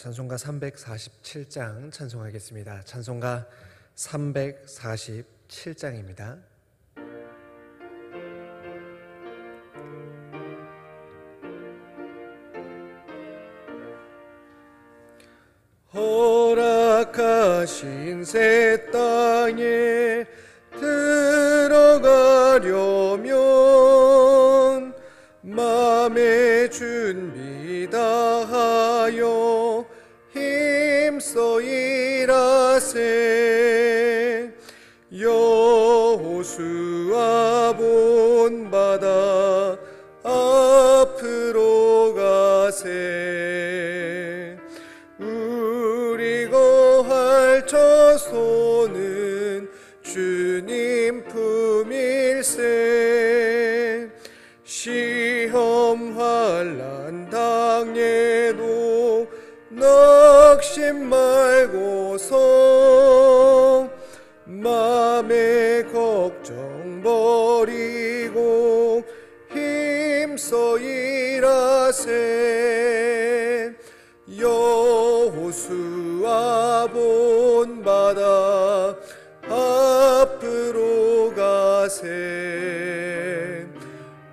찬송가 347장 찬송하겠습니다. 찬송가 347장입니다. 허락하신 새 땅에 들어가려면 맘의 준비 다하여 힘써 일하세. 여호수아 본바다 앞으로 가세. 우리 거할 처소는 주님 품일세. 시험 환난 당해도 낙심 말고서 맘의 걱정 버리고 힘써 일하세. 여호수아 본바다 앞으로 가세.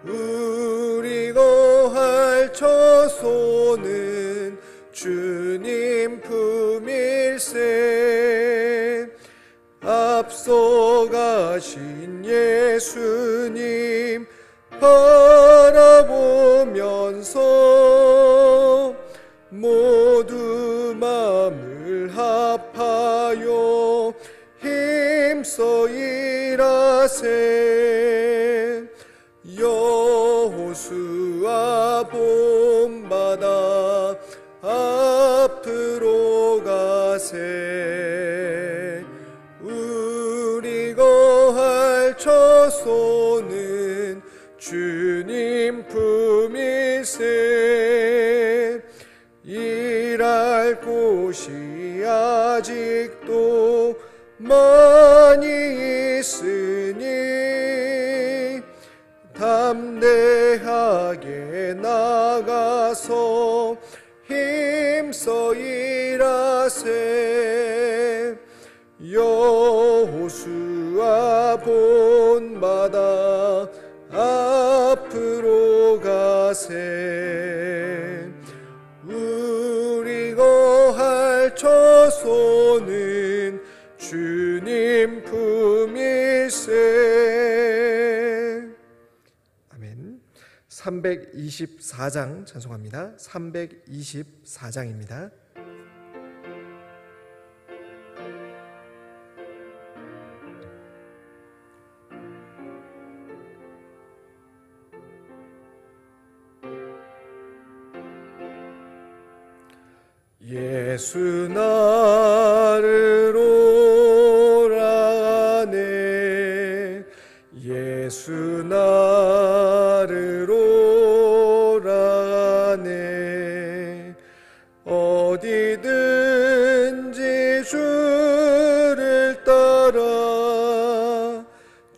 우리 거할 처소는 주님 품일세. 앞서 가신 예수님 바라보면서 모두 마음을 합하여 힘써 일하세. 여호수아 본바다 앞으로 가세. 우리 거할 처소는 주님 품일세. 일할 곳이 아직도 많이 있으니 담대하게 나가서 힘써 일하세. 여호수아 본바다 앞으로 가세. 우리 거할 처소는 주님 품일세. 아멘. 324장 찬송합니다. 324장입니다. 예수 나를 오라네. 예수 나를 오라네. 어디든지 주를 따라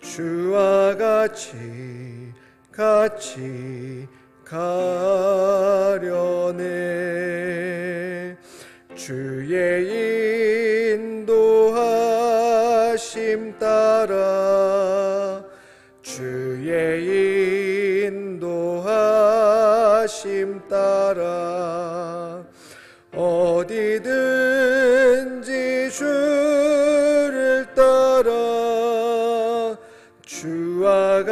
주와 같이 가려네. 주의 인도하심 따라 주의 인도하심 따라 어디든지 주를 따라 주와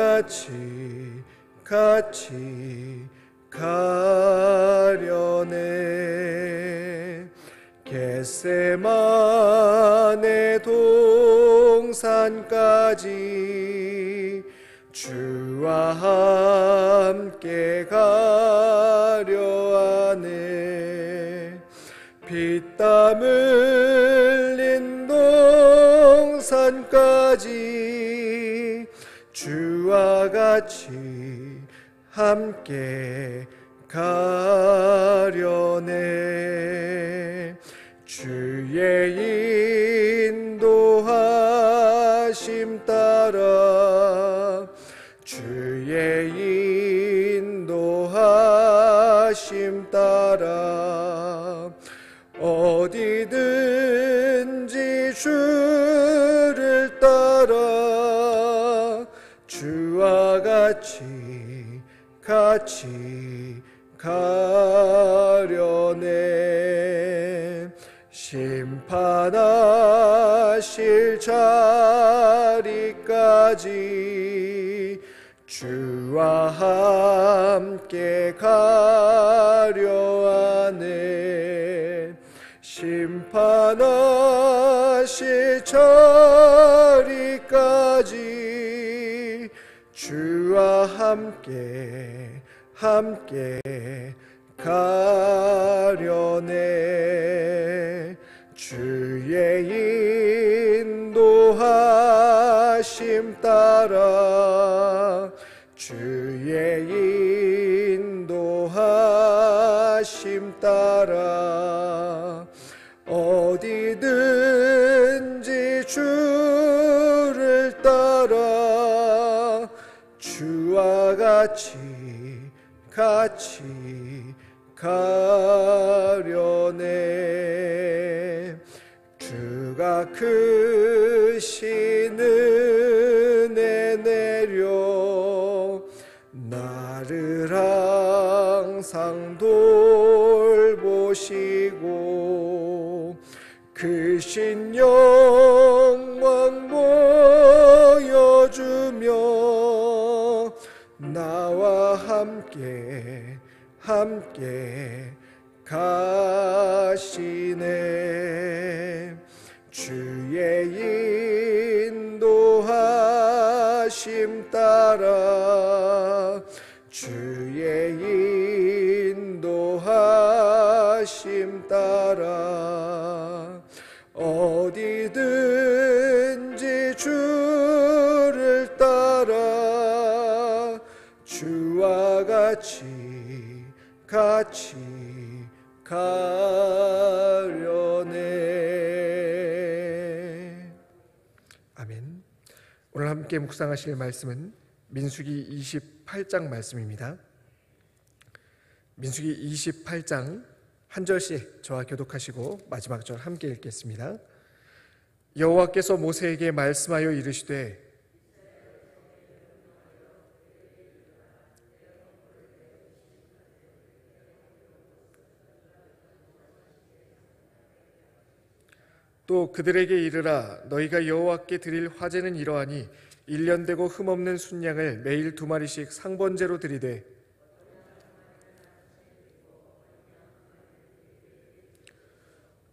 같이 가려네. 겟세마네 동산까지 주와 함께 가려 하네. 피땀 흘린 동산까지 주와 같이 함께 가려네. 주의 인도하심 따라 주의 인도하심 따라 어디든지 주를 따라 주와 같이 가려네. 심판하실 자리까지 주와 함께 가려 하네. 심판하실 자리까지 주와 함께 가려네. 주의 인도하심 따라 주의 인도하심 따라 어디든지 주를 따라 주와 같이 가려네. 주가 크신 은혜 내려 나를 항상 돌보시고 크신 영광 보여주며 나와 함께 가시네. 주의 인도하심 따라 주의 인도하심 따라 어디든지 주를 따라 주와 같이 가려네. 아멘. 오늘 함께 묵상하실 말씀은 민수기 28장 말씀입니다. 민수기 28장 한 절씩 저와 교독하시고 마지막 절 함께 읽겠습니다. 여호와께서 모세에게 말씀하여 이르시되 또 그들에게 이르라. 너희가 여호와께 드릴 화제는 이러하니 1년 되고 흠없는 순양을 매일 2마리씩 상번제로 드리되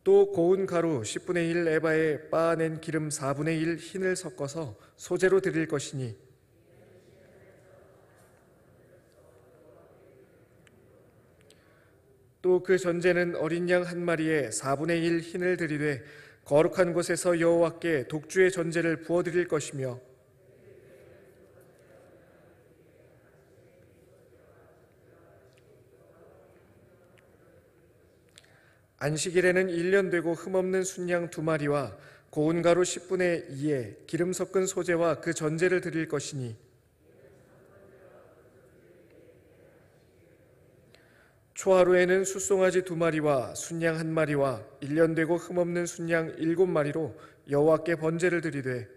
또 고운 가루 10분의 1 에바에 빻아낸 기름 4분의 1 흰을 섞어서 소제로 드릴 것이니 또 그 전제는 어린 양 한 마리에 4분의 1 흰을 드리되 거룩한 곳에서 여호와께 독주의 전제를 부어드릴 것이며 안식일에는 1년 되고 흠없는 순양 2마리와 고운 가루 10분의 2에 기름 섞은 소제와 그 전제를 드릴 것이니 초하루에는 숫송아지 2마리와 순양 1마리와 1년 되고 흠없는 순양 7마리로 여호와께 번제를 드리되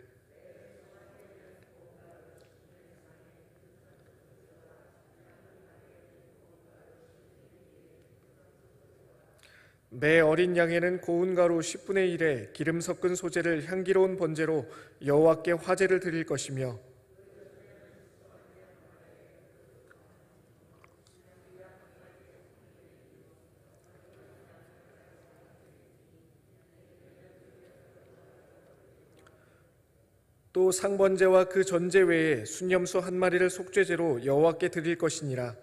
매 어린 양에는 고운 가루 10분의 1에 기름 섞은 소제를 향기로운 번제로 여호와께 화제를 드릴 것이며 또 상번제와 그 전제 외에 순염소 1마리를 속죄제로 여호와께 드릴 것이니라.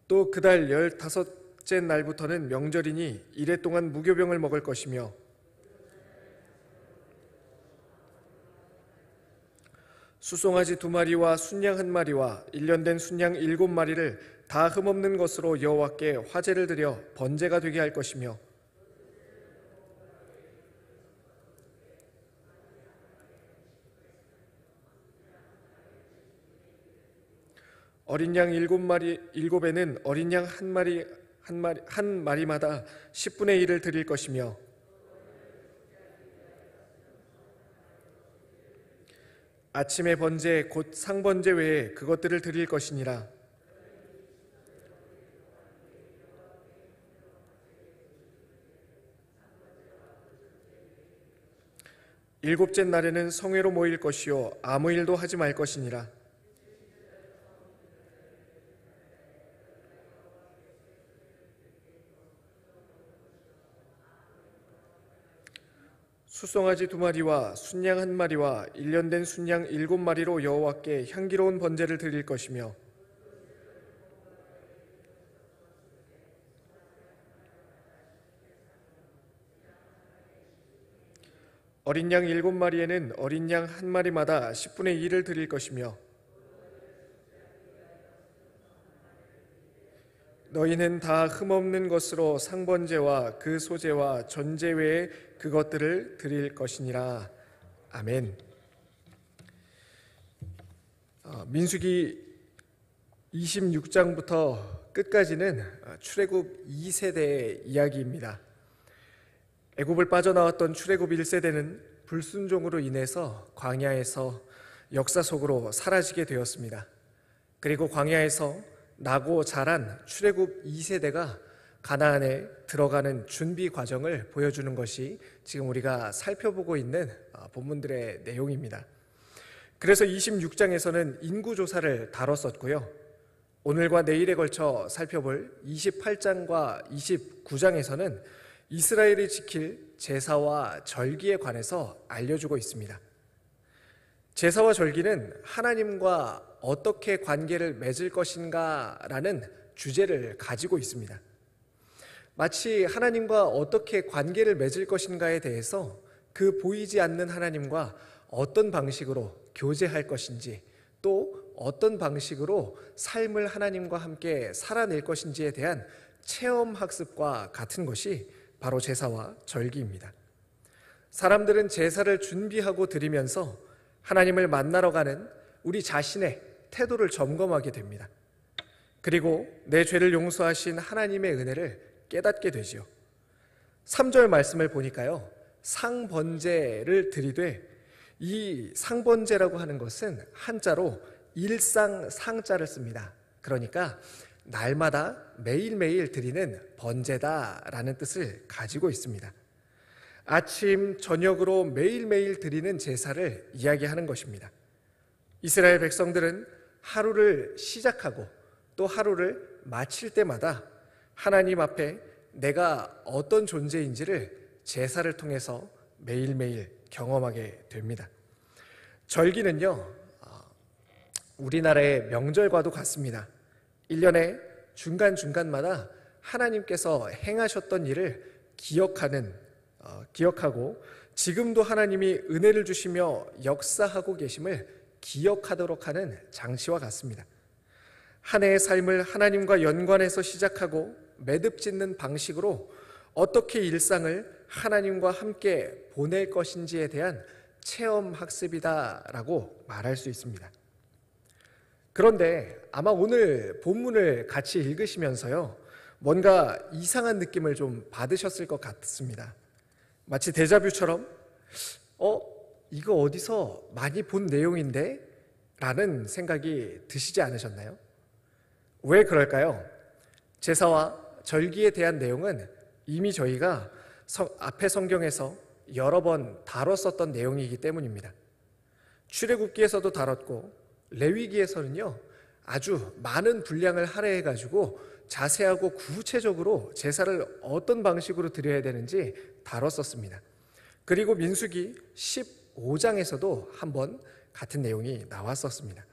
또 그달 15째 날부터는 명절이니 이래 동안 무교병을 먹을 것이며 수송아지 2마리와 순양 1마리와 1년 된 순양 7마리를 다 흠없는 것으로 여호와께 화제를 드려 번제가 되게 할 것이며 어린 양 7마리에는 어린 양 한 마리마다 10분의 1을 드릴 것이며 아침의 번제 곧 상번제 외에 그것들을 드릴 것이니라. 일곱째 날에는 성회로 모일 것이요 아무 일도 하지 말 것이니라. 수송아지 2마리와 순양 1마리와 1년 된 순양 7마리로 여호와께 향기로운 번제를 드릴 것이며 어린 양 7마리에는 어린 양 1마리마다 10분의 1을 드릴 것이며 너희는 다 흠없는 것으로 상번제와 그 소제와 전제 외에 그것들을 드릴 것이니라. 아멘. 민수기 26장부터 끝까지는 출애굽 2세대의 이야기입니다. 애굽을 빠져나왔던 출애굽 1세대는 불순종으로 인해서 광야에서 역사 속으로 사라지게 되었습니다. 그리고 광야에서 나고 자란 출애굽 2세대가 가나안에 들어가는 준비 과정을 보여주는 것이 지금 우리가 살펴보고 있는 본문들의 내용입니다. 그래서 26장에서는 인구조사를 다뤘었고요. 오늘과 내일에 걸쳐 살펴볼 28장과 29장에서는 이스라엘이 지킬 제사와 절기에 관해서 알려주고 있습니다. 제사와 절기는 하나님과 어떻게 관계를 맺을 것인가라는 주제를 가지고 있습니다. 마치 하나님과 어떻게 관계를 맺을 것인가에 대해서 그 보이지 않는 하나님과 어떤 방식으로 교제할 것인지 또 어떤 방식으로 삶을 하나님과 함께 살아낼 것인지에 대한 체험 학습과 같은 것이 바로 제사와 절기입니다. 사람들은 제사를 준비하고 드리면서 하나님을 만나러 가는 우리 자신의 태도를 점검하게 됩니다. 그리고 내 죄를 용서하신 하나님의 은혜를 깨닫게 되지요. 3절 말씀을 보니까요, 상번제를 드리되, 이 상번제라고 하는 것은 한자로 일상상자를 씁니다. 그러니까 날마다 매일매일 드리는 번제다라는 뜻을 가지고 있습니다. 아침, 저녁으로 매일매일 드리는 제사를 이야기하는 것입니다. 이스라엘 백성들은 하루를 시작하고 또 하루를 마칠 때마다 하나님 앞에 내가 어떤 존재인지를 제사를 통해서 매일매일 경험하게 됩니다. 절기는요, 우리나라의 명절과도 같습니다. 1년에 중간중간마다 하나님께서 행하셨던 일을 기억하고 지금도 하나님이 은혜를 주시며 역사하고 계심을 기억하도록 하는 장치와 같습니다. 한 해의 삶을 하나님과 연관해서 시작하고 매듭짓는 방식으로 어떻게 일상을 하나님과 함께 보낼 것인지에 대한 체험 학습이다라고 말할 수 있습니다. 그런데 아마 오늘 본문을 같이 읽으시면서요, 뭔가 이상한 느낌을 좀 받으셨을 것 같습니다. 마치 데자뷰처럼 이거 어디서 많이 본 내용인데? 라는 생각이 드시지 않으셨나요? 왜 그럴까요? 제사와 절기에 대한 내용은 이미 저희가 앞에 성경에서 여러 번 다뤘었던 내용이기 때문입니다. 출애굽기에서도 다뤘고 레위기에서는요, 아주 많은 분량을 할애해가지고 자세하고 구체적으로 제사를 어떤 방식으로 드려야 되는지 다뤘었습니다. 그리고 민수기 15장에서도 한번 같은 내용이 나왔었습니다.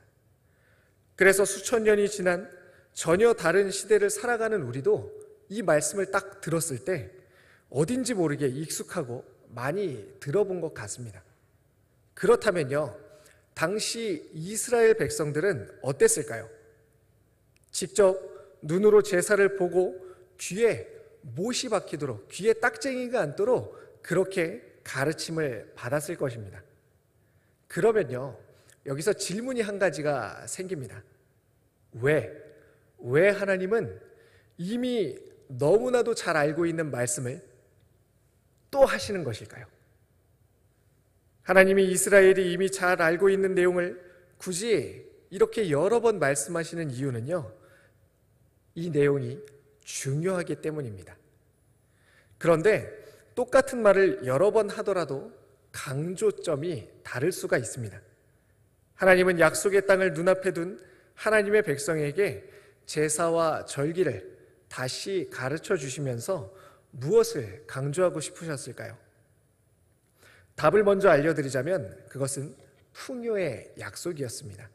그래서 수천 년이 지난 전혀 다른 시대를 살아가는 우리도 이 말씀을 딱 들었을 때 어딘지 모르게 익숙하고 많이 들어본 것 같습니다. 그렇다면요, 당시 이스라엘 백성들은 어땠을까요? 직접 눈으로 제사를 보고 귀에 못이 박히도록, 귀에 딱쟁이가 앉도록 그렇게 가르침을 받았을 것입니다. 그러면요, 여기서 질문이 한 가지가 생깁니다. 왜 하나님은 이미 너무나도 잘 알고 있는 말씀을 또 하시는 것일까요? 하나님이 이스라엘이 이미 잘 알고 있는 내용을 굳이 이렇게 여러 번 말씀하시는 이유는요, 이 내용이 중요하기 때문입니다. 그런데 똑같은 말을 여러 번 하더라도 강조점이 다를 수가 있습니다. 하나님은 약속의 땅을 눈앞에 둔 하나님의 백성에게 제사와 절기를 다시 가르쳐 주시면서 무엇을 강조하고 싶으셨을까요? 답을 먼저 알려드리자면 그것은 풍요의 약속이었습니다.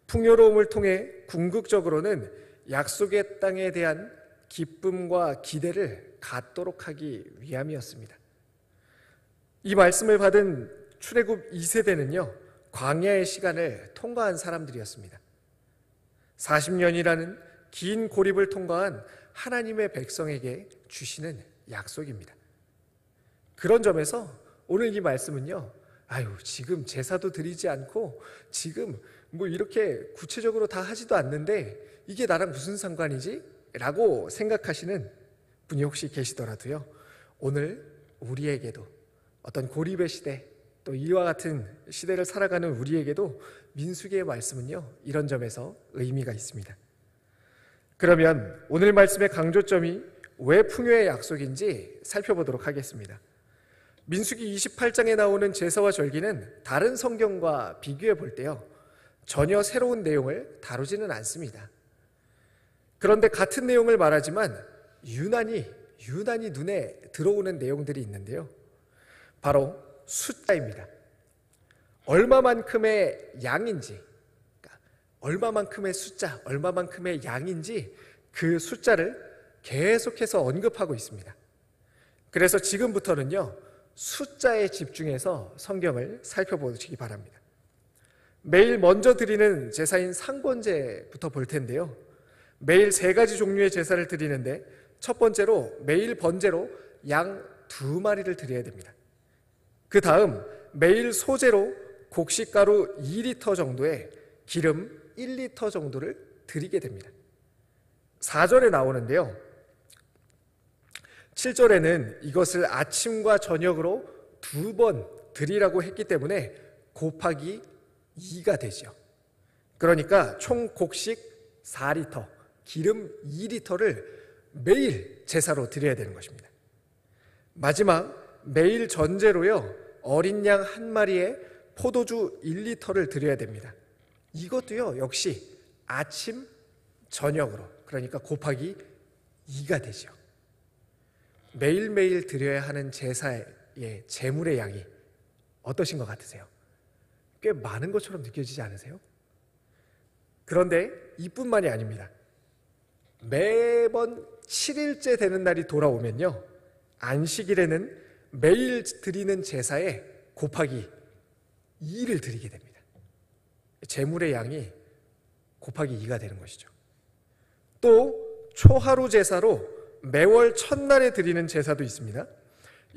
풍요로움을 통해 궁극적으로는 약속의 땅에 대한 기쁨과 기대를 갖도록 하기 위함이었습니다. 이 말씀을 받은 출애굽 2세대는요, 광야의 시간을 통과한 사람들이었습니다. 40년이라는 긴 고립을 통과한 하나님의 백성에게 주시는 약속입니다. 그런 점에서 오늘 이 말씀은요, 지금 제사도 드리지 않고 지금 뭐 이렇게 구체적으로 다 하지도 않는데 이게 나랑 무슨 상관이지? 라고 생각하시는 분이 혹시 계시더라도요, 오늘 우리에게도 어떤 고립의 시대, 또 이와 같은 시대를 살아가는 우리에게도 민수기의 말씀은요, 이런 점에서 의미가 있습니다. 그러면 오늘 말씀의 강조점이 왜 풍요의 약속인지 살펴보도록 하겠습니다. 민수기 28장에 나오는 제사와 절기는 다른 성경과 비교해 볼 때요, 전혀 새로운 내용을 다루지는 않습니다. 그런데 같은 내용을 말하지만 유난히 눈에 들어오는 내용들이 있는데요, 바로 숫자입니다. 얼마만큼의 양인지, 얼마만큼의 숫자, 얼마만큼의 양인지 그 숫자를 계속해서 언급하고 있습니다. 그래서 지금부터는요, 숫자에 집중해서 성경을 살펴보시기 바랍니다. 매일 먼저 드리는 제사인 상번제부터 볼 텐데요, 매일 3가지 종류의 제사를 드리는데 첫 번째로 매일 번제로 양 2마리를 드려야 됩니다. 그 다음 매일 소제로 곡식가루 2리터 정도에 기름 1리터 정도를 드리게 됩니다. 4절에 나오는데요, 7절에는 이것을 아침과 저녁으로 2번 드리라고 했기 때문에 곱하기 2가 되죠. 그러니까 총 곡식 4리터, 기름 2리터를 매일 제사로 드려야 되는 것입니다. 마지막 매일 전제로요, 어린 양 1마리에 포도주 1리터를 드려야 됩니다. 이것도요, 역시 아침, 저녁으로, 그러니까 곱하기 2가 되죠. 매일매일 드려야 하는 제사의 제물의 양이 어떠신 것 같으세요? 꽤 많은 것처럼 느껴지지 않으세요? 그런데 이뿐만이 아닙니다. 매번 7일째 되는 날이 돌아오면요, 안식일에는 매일 드리는 제사에 곱하기 2를 드리게 됩니다. 제물의 양이 곱하기 2가 되는 것이죠. 또 초하루 제사로 매월 첫날에 드리는 제사도 있습니다.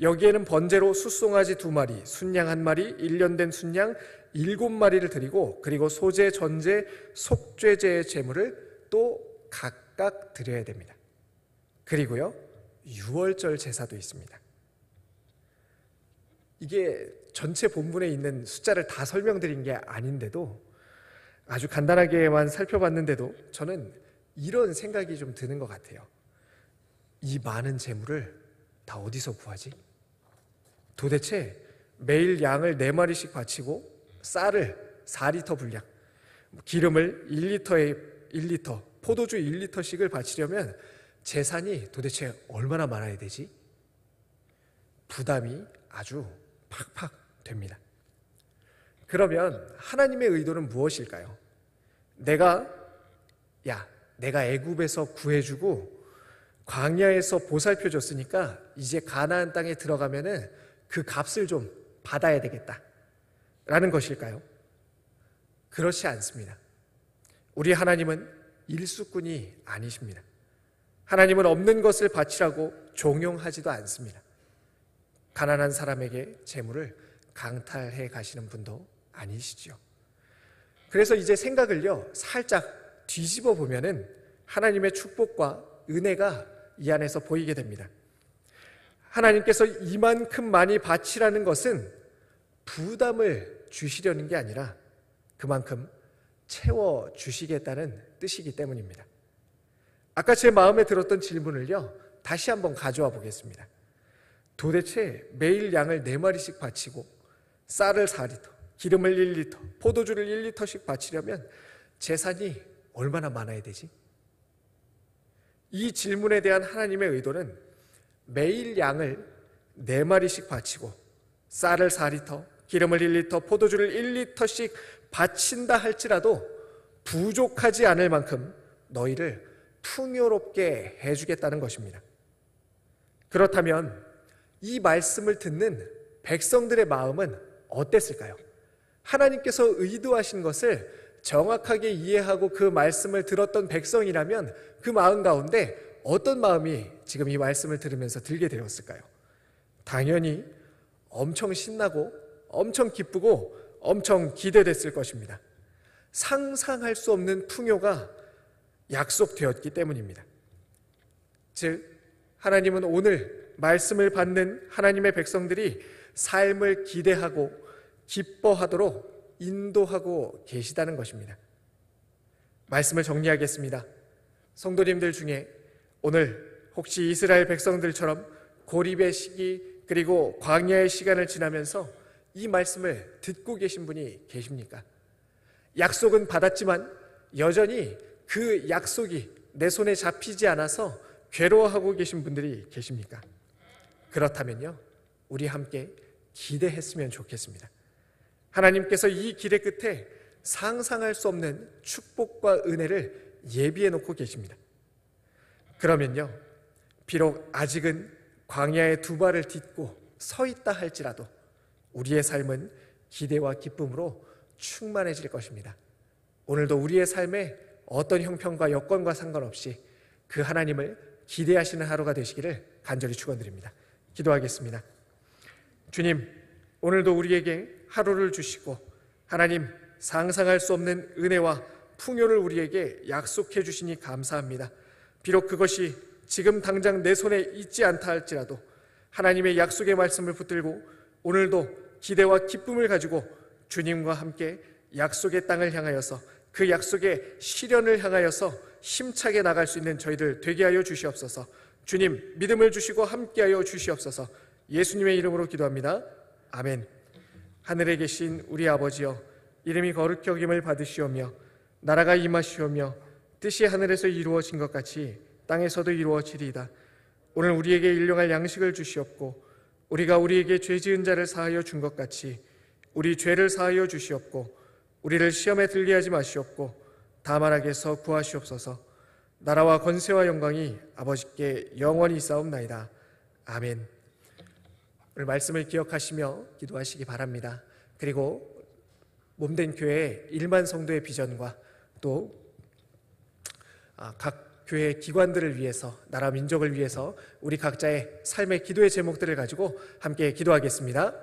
여기에는 번제로 숫송아지 2마리, 순양 1마리, 1년 된 순양 7마리를 드리고, 그리고 소제, 전제, 속죄제의 제물을 또 각각 드려야 됩니다. 그리고요, 유월절 제사도 있습니다. 이게 전체 본문에 있는 숫자를 다 설명드린 게 아닌데도, 아주 간단하게만 살펴봤는데도 저는 이런 생각이 좀 드는 것 같아요. 이 많은 제물을 다 어디서 구하지? 도대체 매일 양을 4마리씩 바치고 쌀을 4리터 분량, 기름을 1리터, 포도주 1리터씩을 바치려면 재산이 도대체 얼마나 많아야 되지? 부담이 아주 팍팍 됩니다. 그러면 하나님의 의도는 무엇일까요? 내가 애굽에서 구해주고 광야에서 보살펴줬으니까 이제 가나안 땅에 들어가면은 그 값을 좀 받아야 되겠다 라는 것일까요? 그렇지 않습니다. 우리 하나님은 일수꾼이 아니십니다. 하나님은 없는 것을 바치라고 종용하지도 않습니다. 가난한 사람에게 재물을 강탈해 가시는 분도 아니시죠. 그래서 이제 생각을요, 살짝 뒤집어 보면은 하나님의 축복과 은혜가 이 안에서 보이게 됩니다. 하나님께서 이만큼 많이 바치라는 것은 부담을 주시려는 게 아니라 그만큼 채워 주시겠다는 뜻이기 때문입니다. 아까 제 마음에 들었던 질문을요, 다시 한번 가져와 보겠습니다. 도대체 매일 양을 4마리씩 바치고 쌀을 4리터, 기름을 1리터, 포도주를 1리터씩 바치려면 재산이 얼마나 많아야 되지? 이 질문에 대한 하나님의 의도는 매일 양을 4마리씩 바치고 쌀을 4리터, 기름을 1리터, 포도주를 1리터씩 바친다 할지라도 부족하지 않을 만큼 너희를 풍요롭게 해주겠다는 것입니다. 그렇다면 이 말씀을 듣는 백성들의 마음은 어땠을까요? 하나님께서 의도하신 것을 정확하게 이해하고 그 말씀을 들었던 백성이라면 그 마음 가운데 어떤 마음이 지금 이 말씀을 들으면서 들게 되었을까요? 당연히 엄청 신나고 엄청 기쁘고 엄청 기대됐을 것입니다. 상상할 수 없는 풍요가 약속되었기 때문입니다. 즉, 하나님은 오늘 말씀을 받는 하나님의 백성들이 삶을 기대하고 기뻐하도록 인도하고 계시다는 것입니다. 말씀을 정리하겠습니다. 성도님들 중에 오늘 혹시 이스라엘 백성들처럼 고립의 시기 그리고 광야의 시간을 지나면서 이 말씀을 듣고 계신 분이 계십니까? 약속은 받았지만 여전히 그 약속이 내 손에 잡히지 않아서 괴로워하고 계신 분들이 계십니까? 그렇다면요, 우리 함께 기대했으면 좋겠습니다. 하나님께서 이 길의 끝에 상상할 수 없는 축복과 은혜를 예비해 놓고 계십니다. 그러면요, 비록 아직은 광야의 2발을 딛고 서 있다 할지라도 우리의 삶은 기대와 기쁨으로 충만해질 것입니다. 오늘도 우리의 삶에 어떤 형편과 여건과 상관없이 그 하나님을 기대하시는 하루가 되시기를 간절히 축원드립니다. 기도하겠습니다. 주님, 오늘도 우리에게 하루를 주시고 하나님 상상할 수 없는 은혜와 풍요를 우리에게 약속해 주시니 감사합니다. 비록 그것이 지금 당장 내 손에 있지 않다 할지라도 하나님의 약속의 말씀을 붙들고 오늘도 기대와 기쁨을 가지고 주님과 함께 약속의 땅을 향하여서 그 약속의 실현을 향하여서 힘차게 나갈 수 있는 저희들 되게 하여 주시옵소서. 주님, 믿음을 주시고 함께하여 주시옵소서. 예수님의 이름으로 기도합니다. 아멘. 하늘에 계신 우리 아버지여, 이름이 거룩히 여김을 받으시오며 나라가 임하시오며 뜻이 하늘에서 이루어진 것 같이 땅에서도 이루어지리이다. 오늘 우리에게 일용할 양식을 주시옵고 우리가 우리에게 죄 지은 자를 사하여 준 것 같이 우리 죄를 사하여 주시옵고 우리를 시험에 들게 하지 마시옵고 다만 악에서 구하시옵소서. 나라와 권세와 영광이 아버지께 영원히 있사옵나이다. 아멘. 오늘 말씀을 기억하시며 기도하시기 바랍니다. 그리고 몸된 교회의 1만 성도의 비전과 또 각 교회 기관들을 위해서, 나라 민족을 위해서 우리 각자의 삶의 기도의 제목들을 가지고 함께 기도하겠습니다.